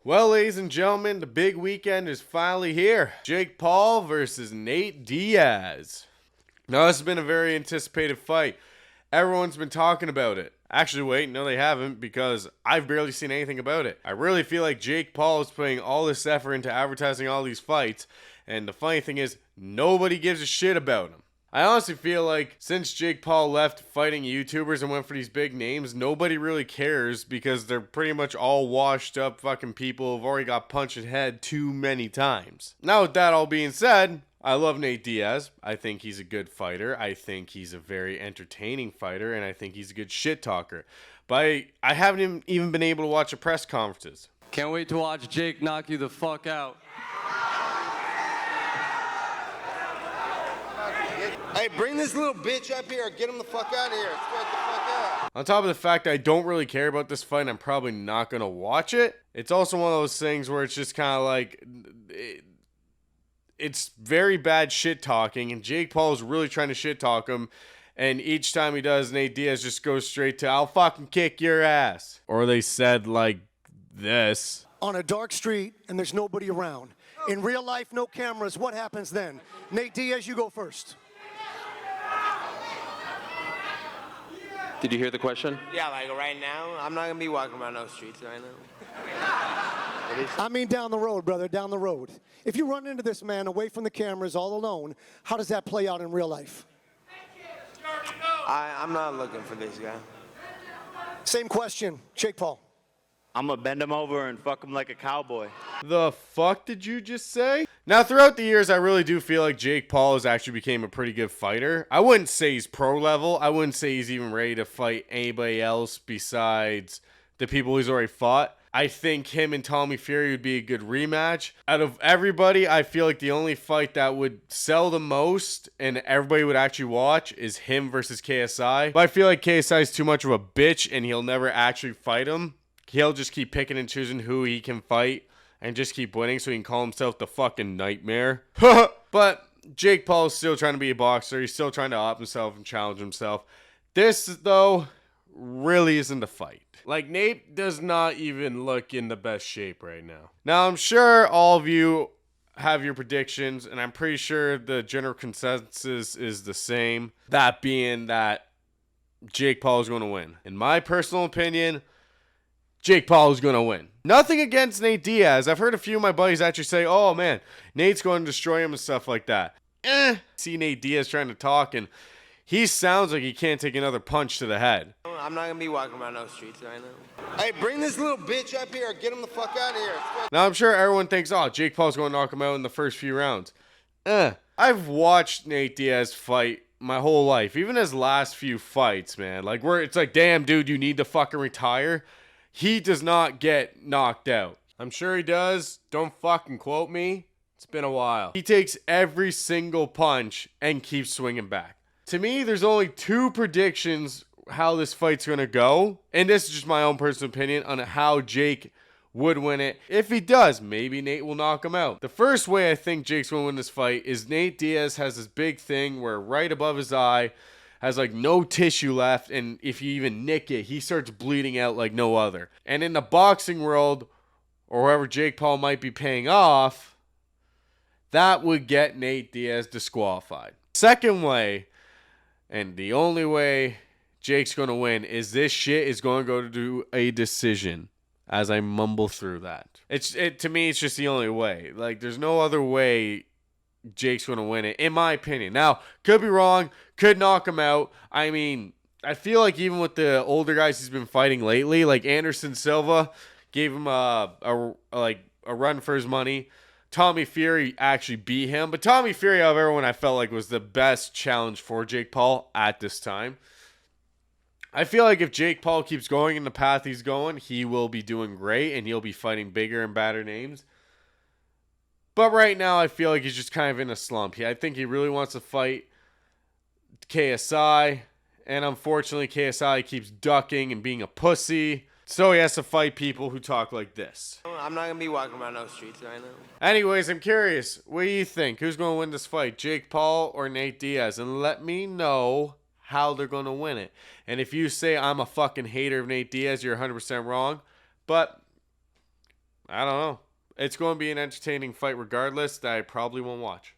Well, ladies and gentlemen, the big weekend is finally here. Jake Paul versus Nate Diaz. Now, this has been a very anticipated fight. Everyone's been talking about it. Actually, wait, no they haven't, because I've barely seen anything about it. I really feel like Jake Paul is putting all this effort into advertising all these fights, and the funny thing is, nobody gives a shit about him. I honestly feel like since Jake Paul left fighting YouTubers and went for these big names, nobody really cares because they're pretty much all washed up fucking people who've already got punched in the head too many times. Now, with that all being said, I love Nate Diaz. I think he's a good fighter. I think he's a very entertaining fighter, and I think he's a good shit talker. But I haven't even been able to watch the press conferences. Can't wait to watch Jake knock you the fuck out. Hey, bring this little bitch up here. Get him the fuck out of here. Get the fuck out. On top of the fact that I don't really care about this fight, I'm probably not going to watch it. It's also one of those things where it's just kind of like, it's very bad shit talking, and Jake Paul is really trying to shit talk him. And each time he does, Nate Diaz just goes straight to, I'll fucking kick your ass. Or they said like this. On a dark street and there's nobody around. In real life, no cameras. What happens then? Nate Diaz, you go first. Did you hear the question? Yeah, like right now, I'm not gonna be walking around those streets right now. I mean down the road, brother, down the road. If you run into this man away from the cameras all alone, how does that play out in real life? I'm not looking for this guy. Same question, Jake Paul. I'm gonna bend him over and fuck him like a cowboy. The fuck did you just say? Now, throughout the years, I really do feel like Jake Paul has actually became a pretty good fighter. I wouldn't say he's pro level. I wouldn't say he's even ready to fight anybody else besides the people he's already fought. I think him and Tommy Fury would be a good rematch. Out of everybody, I feel like the only fight that would sell the most and everybody would actually watch is him versus KSI. But I feel like KSI is too much of a bitch and he'll never actually fight him. He'll just keep picking and choosing who he can fight and just keep winning so he can call himself the fucking Nightmare. But Jake Paul is still trying to be a boxer. He's still trying to up himself and challenge himself. This, though, really isn't a fight. Like, Nate does not even look in the best shape right now. Now, I'm sure all of you have your predictions, and I'm pretty sure the general consensus is the same. That being that Jake Paul is going to win. In my personal opinion, Jake Paul is going to win. Nothing against Nate Diaz. I've heard a few of my buddies actually say, oh man, Nate's going to destroy him and stuff like that. See Nate Diaz trying to talk and he sounds like he can't take another punch to the head. I'm not gonna be walking around those streets right now. Hey, bring this little bitch up here. Get him the fuck out of here. Now I'm sure everyone thinks, oh, Jake Paul's going to knock him out in the first few rounds. I've watched Nate Diaz fight my whole life. Even his last few fights, man. Like, where it's like, damn, dude, you need to fucking retire. He does not get knocked out. I'm sure he does. Don't fucking quote me. It's been a while. He takes every single punch and keeps swinging back. To me, there's only two predictions how this fight's going to go. And this is just my own personal opinion on how Jake would win it. If he does, maybe Nate will knock him out. The first way I think Jake's going to win this fight is Nate Diaz has this big thing where right above his eye has like no tissue left, and if you even nick it, he starts bleeding out like no other. And in the boxing world, or wherever Jake Paul might be paying off, that would get Nate Diaz disqualified. Second way, and the only way Jake's going to win, is this shit is going to go to a decision as I mumble through that. To me, it's just the only way. Like, there's no other way Jake's going to win it, in my opinion. Now, could be wrong, could knock him out. I mean, I feel like even with the older guys he's been fighting lately, like Anderson Silva gave him a run for his money. Tommy Fury actually beat him, but Tommy Fury, out of everyone, I felt like was the best challenge for Jake Paul at this time. I feel like if Jake Paul keeps going in the path he's going, he will be doing great and he'll be fighting bigger and badder names. But right now, I feel like he's just kind of in a slump. I think he really wants to fight KSI. And unfortunately, KSI keeps ducking and being a pussy. So he has to fight people who talk like this. I'm not gonna be walking around those streets right now. Anyways, I'm curious. What do you think? Who's going to win this fight? Jake Paul or Nate Diaz? And let me know how they're going to win it. And if you say I'm a fucking hater of Nate Diaz, you're 100% wrong. But I don't know. It's going to be an entertaining fight regardless that I probably won't watch.